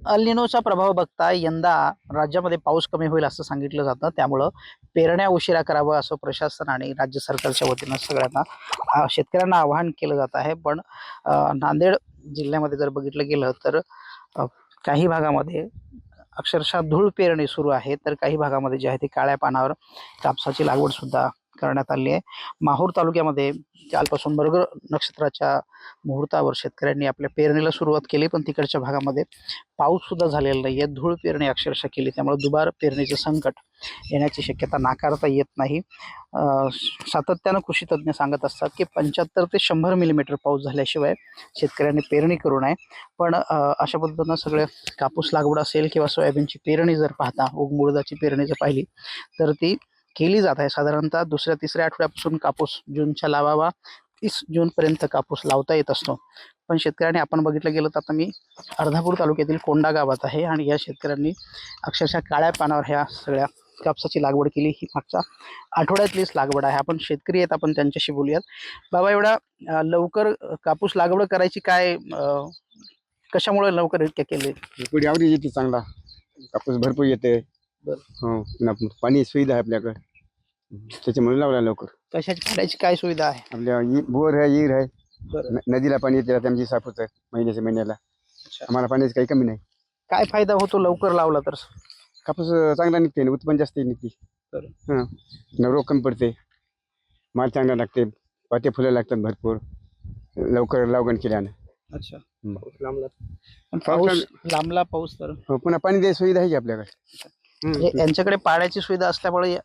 अल निनोचा प्रभाव बघता यंदा राज्यामध्ये पाऊस कमी होईल असं सांगितलं जातं. त्यामुळं पेरण्या उशिरा करावं असं प्रशासन आणि राज्य सरकारच्या वतीनं सगळ्यांना शेतकऱ्यांना आवाहन केलं जात आहे. पण नांदेड जिल्ह्यामध्ये जर बघितलं गेलं तर अ, काही भागामध्ये अक्षरशः धूळ पेरणी सुरू आहे, तर काही भागामध्ये जे आहे ते काळ्या पानावर कापसाची लागवड सुद्धा करण्यात आली आहे. माहूर तालुक्यामध्ये कालपासून मृग नक्षत्राच्या मुहूर्तावर शेतकऱ्यांनी आपल्या पेरणीला सुरुवात केली, पण तिकडच्या भागामध्ये पाऊस सुद्धा झालेला नाही आहे. धूळ पेरणी अक्षरशः केली, त्यामुळे दुबार पेरणीचं संकट येण्याची शक्यता नाकारता येत नाही. सातत्यानं कृषी तज्ज्ञ सांगत असतात की 75 ते 100 मिलीमीटर पाऊस झाल्याशिवाय शेतकऱ्यांनी पेरणी करू नये. पण अशा पद्धतीनं सगळं कापूस लागवड असेल किंवा सोयाबीनची पेरणी जर पाहता, उडदाची पेरणी जर पाहिली तर ती केली जात आहे. साधारणतः दुसऱ्या-तिसऱ्या आठवड्यापासून कापूस जूनच्या लावावा, 30 जूनपर्यंत कापूस लावता येत असतो. पण शेतकऱ्यांनी आपण बघितलं गेलं तर आता मी अर्धापूर तालुक्यातील कोंडा गावात आहे आणि या शेतकऱ्यांनी अक्षरशः काळ्या पानावर ह्या सगळ्या कापसाची लागवड केली. ही मागच्या आठवड्यातलीच लागवड आहे. आपण शेतकरी आहेत, आपण त्यांच्याशी बोलूयात. बाबा, एवढा लवकर कापूस लागवड करायची काय कशामुळे लवकर इतक्या केले? पुढे आवडी येते, चांगला कापूस भरपूर येते. बरं. हो, पुन्हा पाणी सुविधा आहे आपल्याकडे, त्याच्यामुळे लावला लवकर. कशाची पाण्याची काय सुविधा आहे? आपल्या बोर आहे, विहीर आहे, बरं. नदीला पाणी येते आमची सापूच आहे महिन्याला. अच्छा. आम्हाला पाण्याची काही कमी नाही. काय फायदा होतो लवकर लावला तर? कापूस चांगला निघते, उत्पन्न जास्त निघते. बरं. हां, रोग कमी पडते, माल चांगला लागते, पाते फुलं लागतात भरपूर लवकर लागवड केल्यानं. अच्छा. पाऊस पाऊस लांबला पाऊस तर हो, पुन्हा पाणी द्यायची सुविधा आहे की आपल्याकडे. यांच्याकडे पाण्याची सुविधा असल्यामुळे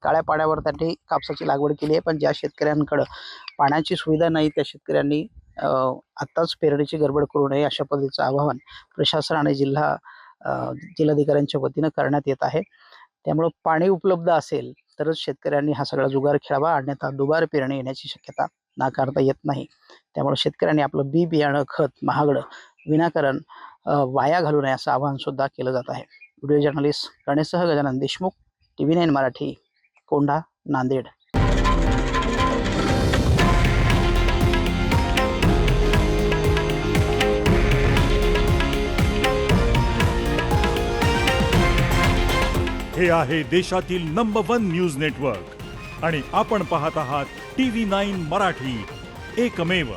काळ्या पाण्यावर त्यांनी कापसाची लागवड केली आहे. पण ज्या शेतकऱ्यांकडे पाण्याची सुविधा नाही त्या शेतकऱ्यांनी आत्ताच पेरणीची गडबड करू नये अशा पद्धतीचं आवाहन प्रशासन आणि जिल्हाधिकाऱ्यांच्या वतीनं करण्यात येत आहे. त्यामुळं पाणी उपलब्ध असेल तरच शेतकऱ्यांनी हा सगळा जुगार खेळावा, अन्यथा दुबार पेरणी येण्याची शक्यता नाकारता येत नाही. त्यामुळे शेतकऱ्यांनी आपलं बियाणं, खत महागडं विनाकारण वाया घालू नये असं आवाहन सुद्धा केलं जात आहे. व्हिडिओ जर्नलिस्ट गणेशसह गजानन देशमुख, TV9 मराठी, कोंढा, नांदेड. हे आहे देशातील नंबर 1 न्यूज नेटवर्क आणि आपण पाहत आहात TV9 मराठी, एकमेव.